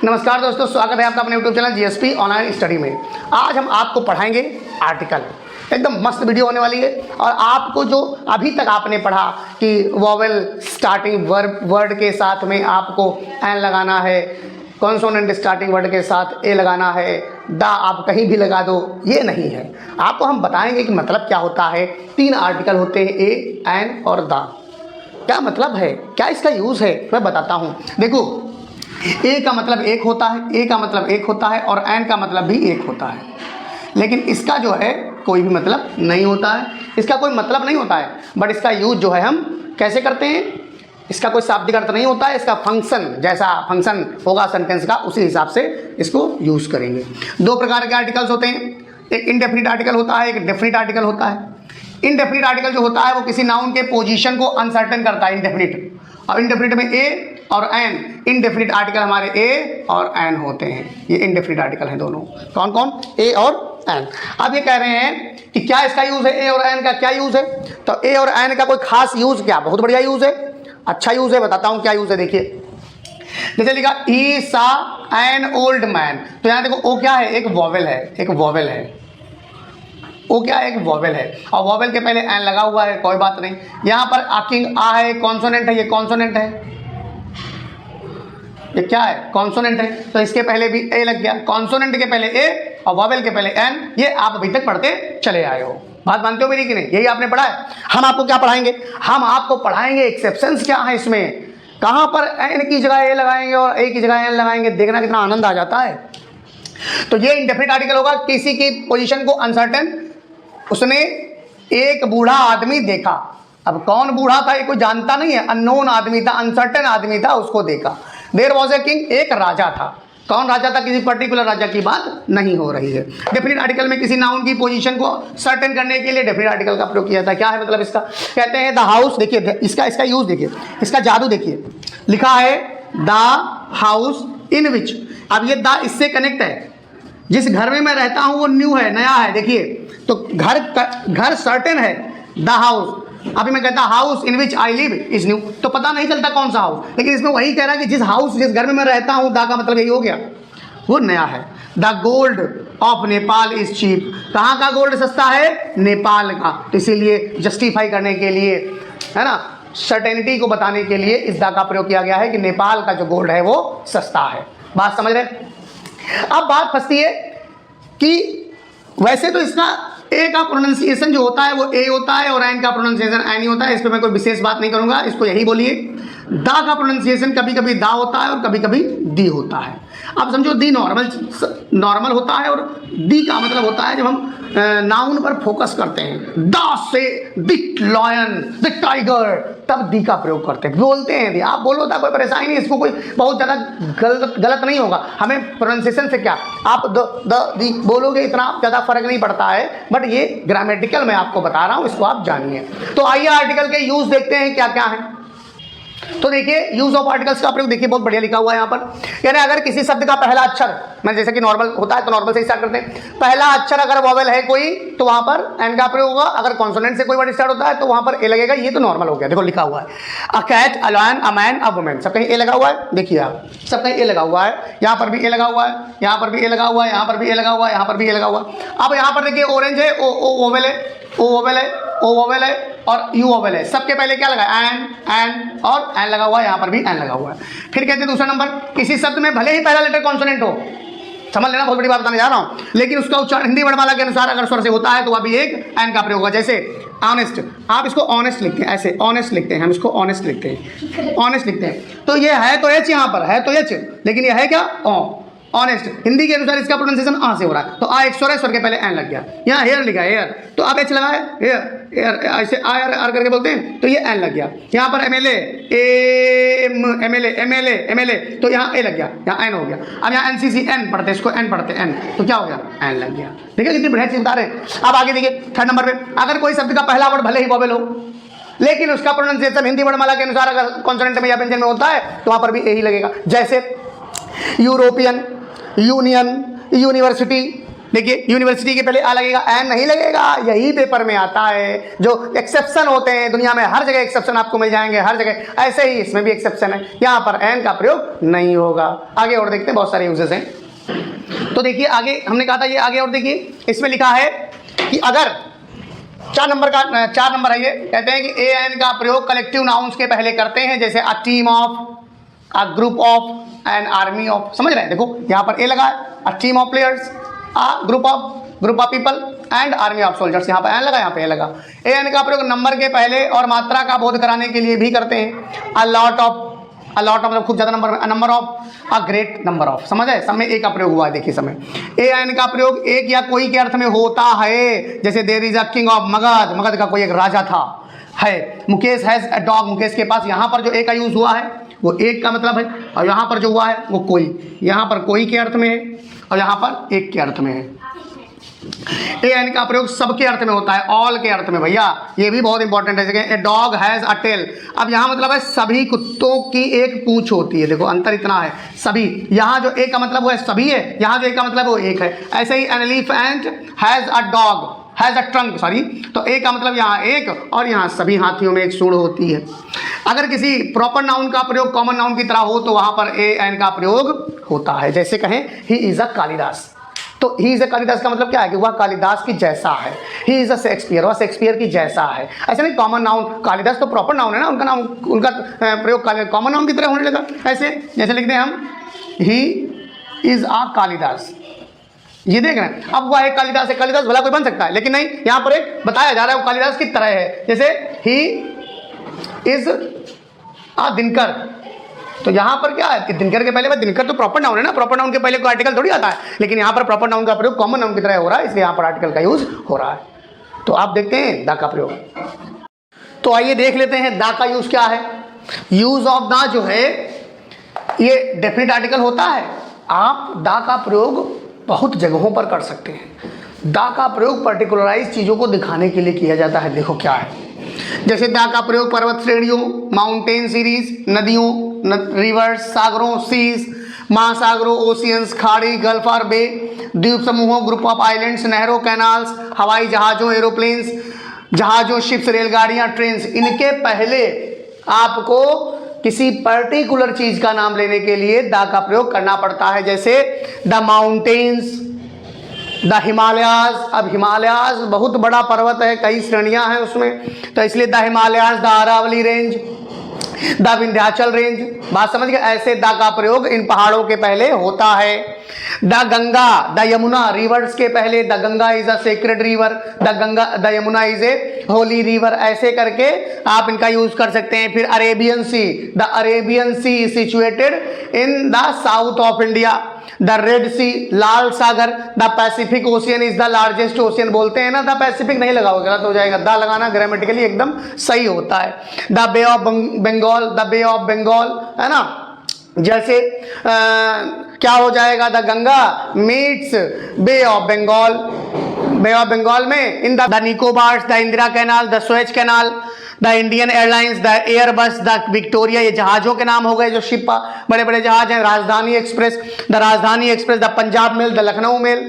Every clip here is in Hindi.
नमस्कार दोस्तों, स्वागत है आपका अपने YouTube channel GSP online study में। आज हम आपको पढ़ाएंगे आर्टिकल। एकदम मस्त वीडियो होने वाली है। और आपको जो अभी तक आपने पढ़ा कि वोवेल स्टार्टिंग वर्ड के साथ में आपको एन लगाना है, कॉन्सोनेंट स्टार्टिंग वर्ड के साथ ए लगाना है, दा आप कहीं भी लगा दो, ये नहीं है। आपको हम बताएंगे कि मतलब क्या होता है। 3 आर्टिकल होते हैं, ए, एन और दा। क्या मतलब है, क्या इसका यूज़ है, मैं बताता हूँ। देखो, ए का मतलब एक होता है, ए का मतलब एक होता है और एन का मतलब भी एक होता है, लेकिन इसका जो है कोई भी मतलब नहीं होता है। इसका कोई मतलब नहीं होता है, बट इसका यूज जो है हम कैसे करते हैं, इसका कोई शाब्दिक अर्थ नहीं होता है। इसका फंक्शन, जैसा फंक्शन होगा सेंटेंस का, उसी हिसाब से इसको यूज करेंगे। 2 प्रकार के आर्टिकल्स होते हैं, एक इनडेफिनिट आर्टिकल होता है, एक डेफिनिट आर्टिकल होता है। इनडेफिनिट आर्टिकल जो होता है वो किसी नाउन के पोजीशन को अनसर्टेन करता है, इनडेफिनिट। और इनडेफिनिट में ए और एन, इनडेफिनिट आर्टिकल हमारे ए और एन होते हैं। ये इनडेफिनिट आर्टिकल हैं दोनों। कौन कौन? ए और एन। अब ये कह रहे हैं कि क्या इसका यूज है, ए और एन का क्या यूज है। तो ए और एन का कोई खास यूज क्या? बहुत बढ़िया यूज है, अच्छा यूज है। बताता हूं क्या यूज है। देखिए, जैसे लिखा ई सा एन ओल्ड मैन, तो यहां देखो ओ क्या है, एक वॉवेल है, एक वॉवेल है। ओ क्या है, एक वॉवेल है, और वॉवेल के पहले एन लगा हुआ है, कोई बात नहीं। यहां पर आकिंग आ है, कॉन्सोनेंट है, ये कॉन्सोनेंट है, ये क्या है, कॉन्सोनेंट है, तो इसके पहले भी ए लग गया। कॉन्सोनेंट के पहले ए और वॉवेल के पहले एन, ये आप अभी तक पढ़ते चले आए हो। बात मानते हो मेरी कि नहीं? यही आपने पढ़ा है। हम आपको क्या पढ़ाएंगे, हम आपको पढ़ाएंगे एक्सेप्शंस क्या है इसमें, कहां पर एन की जगह ए लगाएंगे और ए की जगह एन लगाएंगे। देखना कितना आनंद आ जाता है। तो ये इंडेफिनिट आर्टिकल होगा, किसी की पोजीशन को अनसर्टेन। उसने एक बूढ़ा आदमी देखा। अब कौन बूढ़ा था ये कोई जानता नहीं है, अननोन आदमी था, अनसर्टेन आदमी था, उसको देखा। देयर वॉज ए किंग, एक राजा था। कौन राजा था? किसी पर्टिकुलर राजा की बात नहीं हो रही है। डेफिनिट आर्टिकल में किसी नाउन की पोजीशन को सर्टेन करने के लिए डेफिनिट आर्टिकल का प्रयोग किया जाता है। क्या है मतलब इसका? कहते हैं द हाउस। देखिए इसका यूज देखिए, इसका जादू देखिए। लिखा है द हाउस इन विच। अब ये द इससे कनेक्ट है। जिस घर में मैं रहता हूं वो न्यू है, नया है। देखिए, तो घर सर्टेन है, द हाउस। अभी मैं कहता house in which I live is new, तो पता नहीं चलता कौन सा हाउस, लेकिन इसमें वही कह रहा है कि जिस घर में मैं रहता हूं, दा का मतलब यही हो गया, वो नया है। The gold of Nepal is cheap. कहाँ का गोल्ड सस्ता है? नेपाल का। तो इसीलिए जस्टिफाई करने के लिए, है ना, सर्टेनिटी को बताने के लिए इस दा का प्रयोग किया गया है कि नेपाल का जो गोल्ड है वो सस्ता है। बात समझ रहे? अब बात फंसती है कि वैसे तो इसका ए का प्रोनाउंसिएशन जो होता है वो ए होता है और एन का प्रोनाउंसिएशन एन ही होता है। इस पर मैं कोई विशेष बात नहीं करूंगा, इसको यही बोलिए। दा का प्रोनाउंसिएशन कभी कभी दा होता है और कभी कभी दी होता है। अब समझो दी नॉर्मल होता है और दी का मतलब होता है जब हम नाउन पर फोकस करते हैं। दा से द लॉयन, द टाइगर, तब दी का प्रयोग करते हैं, बोलते हैं दी। आप बोलो था, कोई परेशानी नहीं, इसको कोई बहुत ज़्यादा गलत नहीं होगा। हमें प्रोनाउंसिएशन से क्या, आप दी बोलोगे, इतना ज़्यादा फर्क नहीं पड़ता है, बट ये ग्रामेटिकल मैं आपको बता रहा हूँ, इसको आप जानिए। तो आइए आर्टिकल के यूज देखते हैं क्या क्या है। तो देखिए, यूज ऑफ आर्टिकल्स का प्रयोग देखिए, बहुत बढ़िया लिखा हुआ है यहाँ पर। यानी अगर किसी शब्द का पहला अक्षर, मैं जैसे कि नॉर्मल होता है तो नॉर्मल से स्टार्ट करते हैं, पहला अक्षर अगर वॉवेल है कोई तो वहां पर एन का प्रयोग होगा। अगर कॉन्सोनेंट से कोई वर्ड स्टार्ट होता है तो वहां पर ए लगेगा। ये तो नॉर्मल हो गया। देखो लिखा हुआ है a cat, a lion, a man, a woman, सब कहीं ए लगा हुआ है। देखिए आप, सब कहीं ए लगा हुआ है। यहाँ पर भी ए लगा हुआ है, यहाँ पर भी ए लगा हुआ है, यहाँ पर भी ए लगा हुआ है, यहाँ पर भी ए लगा हुआ है। अब यहाँ पर देखिए ऑरेंज है, ओ वोवेल है, ओ वोवेल है, ओ वोवेल है और यू वोवेल है। सबके पहले क्या लगा? एन और एन लगा हुआ है, यहाँ पर भी एन लगा हुआ है। फिर कहते हैं दूसरा नंबर, किसी शब्द में भले ही पहला लेटर कॉन्सोनेंट हो, समझ लेना, बहुत बड़ी बात बताने जा रहा हूं, लेकिन उसका उच्चारण हिंदी वर्णमाला के अनुसार अगर स्वर से होता है तो वह भी एक एन का प्रयोग होगा। जैसे ऑनेस्ट, आप इसको ऑनेस्ट लिखते हैं, ऐसे ऑनेस्ट लिखते हैं, हम इसको ऑनेस्ट लिखते हैं, ऑनेस्ट लिखते हैं। तो ये है तो एच, यहाँ पर है तो एच, लेकिन ये है क्या? ऑनेस्ट। हिंदी के अनुसार इसका प्रोनाउंसिएशन आ से हो रहा है। तो आ एक स्वर है, स्वर के पहले एन लग गया। यहाँ हेयर लिखा है, हेयर, तो अब एच लगा है, हेयर, ऐसे आर करके बोलते हैं, तो ये एन लग गया। यहाँ पर एमएलए, एमएलए, तो यहाँ ए लग गया, यहाँ एन हो गया। अब यहाँ एनसीसी, एन पढ़ते, इसको एन पढ़ते, एन, तो क्या हो गया? एन लग गया। देखिए कितनी बढ़िया चीज बता रहे हैं। अब आगे देखिए, 3rd नंबर पे, अगर कोई शब्द का पहला वर्ड भले ही वोवेल हो, लेकिन उसका प्रोनाउंसिएशन हिंदी वर्णमाला के अनुसार अगर कॉन्सोनेंट में या व्यंजन में होता है तो वहां पर भी ए ही लगेगा। जैसे यूरोपियन, यूनियन, यूनिवर्सिटी, देखिए यूनिवर्सिटी के पहले आ लगेगा, एन नहीं लगेगा, यही पेपर में आता है। जो एक्सेप्शन होते हैं दुनिया में, हर जगह एक्सेप्शन आपको मिल जाएंगे, हर जगह, ऐसे ही इसमें भी एक्सेप्शन है, यहाँ पर एन का प्रयोग नहीं होगा। आगे और देखते हैं, बहुत सारे यूजेस हैं। तो देखिए आगे हमने कहा था, ये आगे और देखिए, इसमें लिखा है कि अगर 4 नंबर है, ये कहते हैं कि ए एन का प्रयोग कलेक्टिव नाउन्स के पहले करते हैं, जैसे a team of, a group of, an army of. समझ रहे हैं, देखो यहाँ पर ए लगा है, a team of players, a group of people and army of soldiers. यहाँ पर एन लगा, यहाँ पे ए लगा। ए एन का प्रयोग नंबर के पहले और मात्रा का बोध कराने के लिए भी करते हैं। अ लॉट ऑफ मतलब खूब ज्यादा नंबर में, a number of, a great number of. समझ है, सब में ए का प्रयोग हुआ है। देखिए समय ए एन का प्रयोग एक या कोई के अर्थ में होता है, जैसे there is a king of Magadh, Magadh का कोई एक राजा था है। Mukesh has a dog, Mukesh के पास, यहाँ पर जो ए का यूज हुआ है वो एक का मतलब है, और यहाँ पर जो हुआ है वो कोई, यहाँ पर कोई के अर्थ में है और यहाँ पर एक के अर्थ में है। ए एन का प्रयोग सबके अर्थ में होता है, ऑल के अर्थ में भैया, ये भी बहुत इंपॉर्टेंट है। जैसे a dog has a tail, अब यहाँ मतलब है सभी कुत्तों की एक पूंछ होती है। देखो अंतर इतना है, सभी, यहाँ जो ए का मतलब वो है सभी है, यहाँ जो ए का मतलब वो एक है। ऐसे ही an elephant has a dog, has a trunk, sorry, तो ए का मतलब यहाँ एक और यहाँ सभी हाथियों में एक सूंड होती है। अगर किसी प्रॉपर नाउन का प्रयोग कॉमन नाउन की तरह हो तो वहां पर ए एन का प्रयोग होता है। जैसे कहें ही इज अ कालिदास, तो ही इज अ कालिदास का मतलब क्या है कि वह कालिदास की जैसा है। ही इज अ शेक्सपियर, वह शेक्सपियर की जैसा है। ऐसा नहीं कॉमन नाउन, कालिदास तो प्रॉपर नाउन है ना, उनका नाम, उनका प्रयोग कॉमन नाउन की तरह होने लगा। ऐसे जैसे लिखते हैं हम ही इज अ कालिदास, ये देख रहे हैं। अब वह एक कालिदास है, कालिदास भला कोई बन सकता है, लेकिन नहीं, यहाँ पर एक बताया जा रहा है वो कालिदास की तरह है। जैसे ही इज अ दिनकर, तो यहाँ पर क्या है कि दिनकर के पहले, दिनकर तो प्रॉपर नाउन है ना, प्रॉपर नाउन के पहले कोई आर्टिकल थोड़ी आता है, लेकिन यहाँ पर प्रॉपर नाउन का प्रयोग कॉमन नाउन की तरह हो रहा है, इसलिए यहाँ पर आर्टिकल का यूज हो रहा है। तो आप देखते हैं दा का प्रयोग। तो आइए देख लेते हैं दा का यूज क्या है। यूज ऑफ दा जो है ये डेफिनेट आर्टिकल होता है। आप दा का प्रयोग बहुत जगहों पर कर सकते हैं। दा का प्रयोग पर्टिकुलराइज चीज़ों को दिखाने के लिए किया जाता है। देखो क्या है, जैसे दा का प्रयोग पर्वत श्रेणियों, माउंटेन सीरीज, नदियों, रिवर्स, सागरों, सीज, महासागरों, ओशियंस, खाड़ी, गल्फ और बे, द्वीप समूहों, ग्रुप ऑफ आइलैंड्स, नहरों, कैनाल्स, हवाई जहाज़ों, एरोप्लेन्स, जहाज़ों, शिप्स, रेलगाड़ियाँ, ट्रेन्स, इनके पहले आपको किसी पर्टिकुलर चीज का नाम लेने के लिए दा का प्रयोग करना पड़ता है। जैसे द माउंटेन्स, द हिमालयाज। अब हिमालयाज बहुत बड़ा पर्वत है, कई श्रेणियां हैं उसमें, तो इसलिए the Himalayas, the Aravalli range, the Vindhyachal range. बात समझ गए, ऐसे दा का प्रयोग इन पहाड़ों के पहले होता है। The Ganga, the Yamuna, rivers के पहले the Ganga is a sacred river, the Yamuna is a holy river, ऐसे करके आप इनका यूज कर सकते हैं। फिर Arabian sea, the Arabian sea is situated in the south of India. The red sea, लाल सागर, the Pacific ocean is the largest ocean. बोलते हैं ना द पैसिफिक, नहीं लगाओ गलत हो जाएगा, द लगाना ग्रामेटिकली एकदम सही होता है। The bay of Bengal, the bay of Bengal, है ना, जैसे क्या हो जाएगा, the Ganga meets bay of Bengal. Bay of Bengal में in the Nicobars, the Indira canal, the Suez canal, the Indian airlines, the Airbus, the Victoria, ये जहाज़ों के नाम हो गए जो शिप बड़े बड़े जहाज हैं। Rajdhani express, the Rajdhani express, the Punjab mail, the Lucknow mail,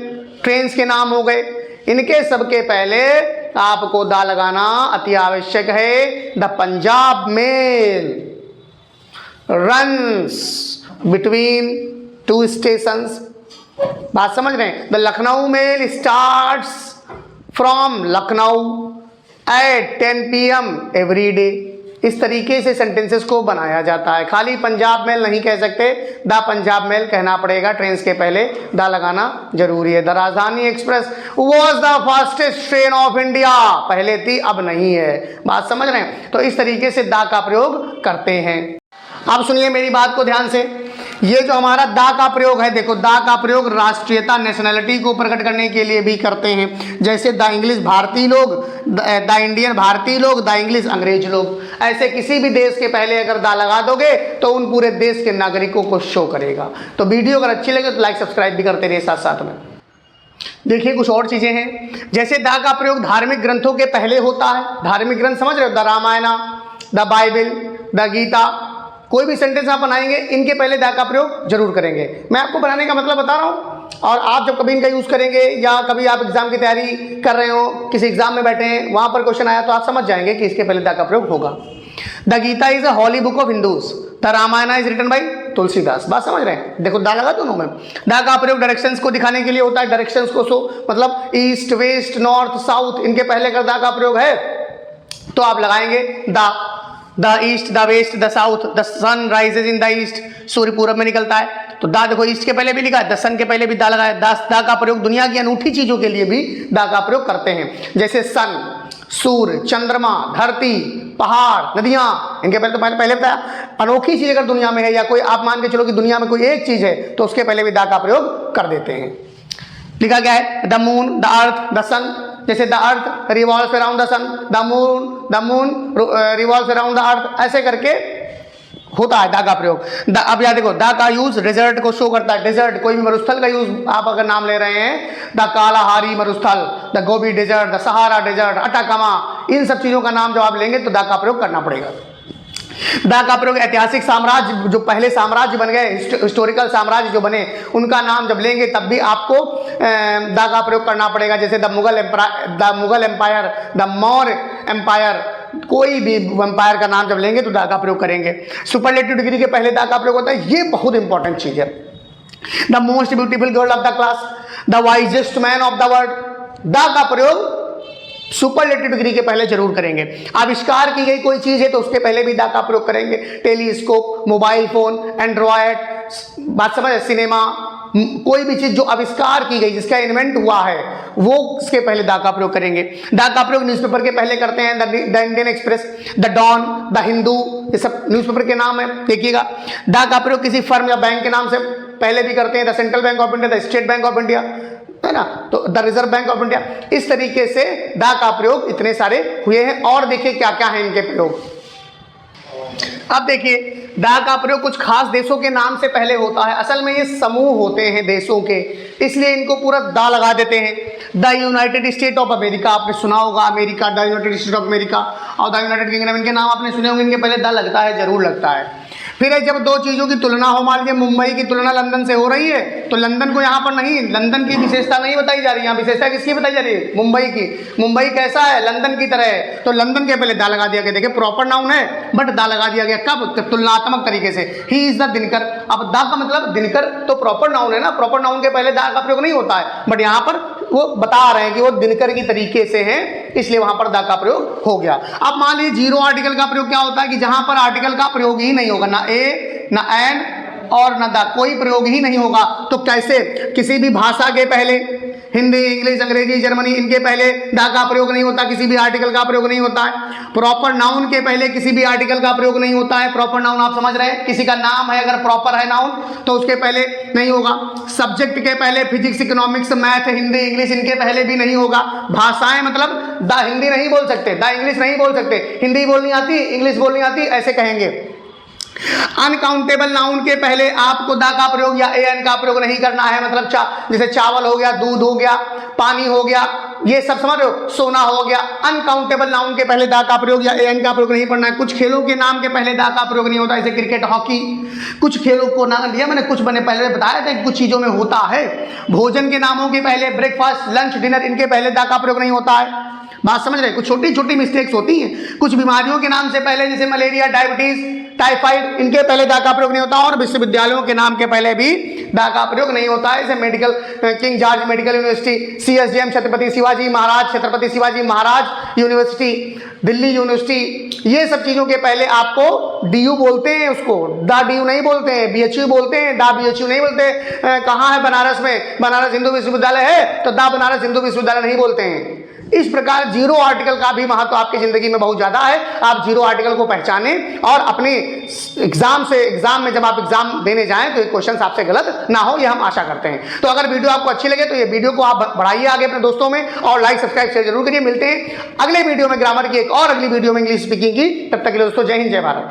trains के नाम हो गए। इनके सबके पहले आपको दा लगाना अति आवश्यक है। The Punjab mail runs between 2 stations. बात समझ रहे हैं, the Lucknow mail starts from Lucknow at 10 PM every day. इस तरीके से सेंटेंसेस को बनाया जाता है। खाली पंजाब मेल नहीं कह सकते, द पंजाब मेल कहना पड़ेगा, ट्रेन्स के पहले दा लगाना जरूरी है। The Rajdhani express was the fastest train of India, पहले थी अब नहीं है। बात समझ रहे हैं, तो इस तरीके से दा का प्रयोग करते हैं। अब सुनिए मेरी बात को ध्यान से, ये जो हमारा दा का प्रयोग है, देखो दा का प्रयोग राष्ट्रीयता, नेशनैलिटी को प्रकट करने के लिए भी करते हैं। जैसे द इंग्लिश भारतीय लोग, द इंडियन भारतीय लोग, द इंग्लिश अंग्रेज लोग। ऐसे किसी भी देश के पहले अगर दा लगा दोगे तो उन पूरे देश के नागरिकों को शो करेगा। तो वीडियो अगर अच्छी लगे तो लाइक सब्सक्राइब भी करते रहिए साथ साथ में। देखिए कुछ और चीजें हैं, जैसे दा का प्रयोग धार्मिक ग्रंथों के पहले होता है। धार्मिक ग्रंथ समझ रहे हो, the Ramayan, the Bible, the Gita, कोई भी सेंटेंस आप बनाएंगे इनके पहले दा का प्रयोग जरूर करेंगे। मैं आपको बनाने का मतलब बता रहा हूँ, और आप जब कभी इनका यूज करेंगे या कभी आप एग्जाम की तैयारी कर रहे हो, किसी एग्जाम में बैठे हैं, वहां पर क्वेश्चन आया तो आप समझ जाएंगे कि इसके पहले दा का प्रयोग होगा। The Gita is a holy book of Hindus, the Ramayan is written by Tulsidas. बात समझ रहे हैं? देखो दा लगा दोनों में। दा का प्रयोग डायरेक्शंस को दिखाने के लिए होता है, डायरेक्शंस को मतलब ईस्ट, वेस्ट, नॉर्थ, साउथ, इनके पहले अगर दा का प्रयोग है तो आप लगाएंगे the east, the west, the south, the sun rises in the east, सूर्य पूरब में निकलता है तो दा देखो ईस्ट के पहले भी लिखा है, द सन के पहले भी दा लगा है। दा का प्रयोग दुनिया की अनूठी चीजों के लिए भी दा का प्रयोग करते हैं, जैसे सन, सूर्य, चंद्रमा, धरती, पहाड़, नदियां, इनके पहले तो पहले बताया। अनोखी चीज अगर दुनिया में है या कोई आप मान के चलो कि दुनिया में कोई एक चीज है तो उसके पहले भी दा का प्रयोग कर देते हैं। लिखा गया है the moon, the earth, the sun, जैसे the earth revolves around the sun, the moon revolves around the earth, ऐसे करके होता है दा का प्रयोग। अब याद देखो दा का यूज डेजर्ट को शो करता है, डेजर्ट कोई भी मरुस्थल का यूज आप अगर नाम ले रहे हैं, द कालाहारी मरुस्थल, the Gobi desert, the Sahara desert, Atacama, इन सब चीजों का नाम जब आप लेंगे तो दा का प्रयोग करना पड़ेगा। दा का प्रयोग ऐतिहासिक साम्राज्य, जो पहले साम्राज्य बन गए, हिस्टोरिकल साम्राज्य जो बने, उनका नाम जब लेंगे तब भी आपको दा का प्रयोग करना पड़ेगा, जैसे the Mughal empire, the Maurya empire, कोई भी एम्पायर का नाम जब लेंगे तो दा का प्रयोग करेंगे। सुपरलेटिव डिग्री के पहले दा का प्रयोग होता है, ये बहुत इंपॉर्टेंट चीज है। The most beautiful girl of the class, the wisest man of the world, दा का प्रयोग सुपरलेटिव डिग्री के पहले जरूर करेंगे। आविष्कार की गई कोई चीज है तो उसके पहले भी दा का प्रयोग करेंगे। टेलीस्कोप, मोबाइल फोन, एंड्रॉयड, बात समझ, सिनेमा, कोई भी चीज जो आविष्कार की गई, जिसका इन्वेंट हुआ है, वो उसके पहले दा का प्रयोग करेंगे। दा का प्रयोग न्यूज़पेपर के पहले करते हैं, the Indian Express, the Dawn, the Hindu, ये सब न्यूज़पेपर के नाम है, देखिएगा। दा का प्रयोग किसी फर्म या बैंक के नाम से पहले भी करते हैं, the central bank of India, the state bank of India, है ना, तो the reserve bank of India. इस तरीके से दा का प्रयोग इतने सारे हुए हैं। और देखिए क्या क्या है इनके प्रयोग। अब देखिए दा का प्रयोग कुछ खास देशों के नाम से पहले होता है। असल में ये समूह होते हैं देशों के, इसलिए इनको पूरा दा लगा देते हैं। The United state of America, आपने सुना होगा America, the United state of America, और द यूनाइटेड किंगडम, इनके नाम आपने सुने होंगे, इनके पहले दा लगता है, जरूर लगता है। फिर जब दो चीजों की तुलना हो, मान लीजिए मुंबई की तुलना लंदन से हो रही है तो लंदन को यहाँ पर नहीं, लंदन की विशेषता नहीं बताई जा रही है, यहाँ विशेषता किसकी बताई जा रही है? मुंबई की। मुंबई कैसा है? लंदन की तरह है, तो लंदन के पहले दा लगा दिया गया। देखिए प्रॉपर नाउन है बट दा लगा दिया गया, कब? तुलनात्मक तरीके से। ही इज द दिनकर, अब दा का मतलब दिनकर तो प्रॉपर नाउन है ना, प्रॉपर नाउन के पहले दा का प्रयोग नहीं होता है, बट यहाँ पर वो बता रहे हैं कि वो दिनकर की तरीके से है, इसलिए वहां पर दा का प्रयोग हो गया। अब मान लीजिए जीरो आर्टिकल का प्रयोग क्या होता है कि जहां पर आर्टिकल का प्रयोग ही नहीं होगा, ना ए, ना एन और ना दा, कोई प्रयोग ही नहीं होगा। तो कैसे? किसी भी भाषा के पहले, हिंदी, इंग्लिश, अंग्रेजी, जर्मनी, इनके पहले दा का प्रयोग नहीं होता, किसी भी आर्टिकल का प्रयोग नहीं होता है। प्रॉपर नाउन के पहले किसी भी आर्टिकल का प्रयोग नहीं होता है। प्रॉपर नाउन आप समझ रहे हैं, किसी का नाम है अगर प्रॉपर है नाउन तो उसके पहले नहीं होगा। सब्जेक्ट के पहले physics, economics, math, Hindi, English, इनके पहले भी नहीं होगा। भाषाएं मतलब दा हिंदी नहीं बोल सकते, दा इंग्लिश नहीं बोल सकते, हिंदी बोलनी आती, इंग्लिश बोलनी आती, ऐसे कहेंगे। अनकाउंटेबल नाउन के पहले आपको दा का प्रयोग या एन का प्रयोग नहीं करना है, मतलब जैसे चावल हो गया, दूध हो गया, पानी हो गया, ये सब समझ रहे हो, सोना हो गया। अनकाउंटेबल नाउन के पहले दा का प्रयोग या एन का प्रयोग नहीं पढ़ना है। कुछ खेलों के नाम के पहले दा का प्रयोग नहीं होता, जैसे क्रिकेट, हॉकी, कुछ खेलों को नाम लिया मैंने, कुछ मैंने पहले बताया था, कुछ चीजों में होता है। भोजन के नामों के पहले ब्रेकफास्ट, लंच, डिनर, इनके पहले दा का प्रयोग नहीं होता है। बात समझ रहे? कुछ छोटी छोटी मिस्टेक्स होती हैं। कुछ बीमारियों के नाम से पहले, जैसे मलेरिया, डायबिटीज, टाइफाइड, इनके पहले दा का प्रयोग नहीं होता। और विश्वविद्यालयों के नाम के पहले भी दा का प्रयोग नहीं होता है, जैसे medical, King George medical university, CSDM Chhatrapati Shivaji Maharaj university, Delhi university, ये सब चीजों के पहले आपको DU बोलते हैं, उसको दा DU नहीं बोलते हैं, BHU बोलते हैं, दा BHU नहीं बोलते। कहाँ है? बनारस में, बनारस हिंदू विश्वविद्यालय है तो दा बनारस हिंदू विश्वविद्यालय नहीं बोलते हैं। इस प्रकार जीरो आर्टिकल का भी महत्व आपकी जिंदगी में बहुत ज्यादा है। आप जीरो आर्टिकल को पहचाने और अपने एग्जाम में जब आप एग्जाम देने जाएं तो ये क्वेश्चन आपसे गलत ना हो, ये हम आशा करते हैं। तो अगर वीडियो आपको अच्छी लगे तो ये वीडियो को आप बढ़ाइए आगे अपने दोस्तों में, और लाइक, सब्सक्राइब, शेयर जरूर करिए। मिलते हैं अगले वीडियो में ग्रामर की एक और अगली वीडियो में इंग्लिश स्पीकिंग की। तब तक के लिए दोस्तों जय हिंद, जय भारत।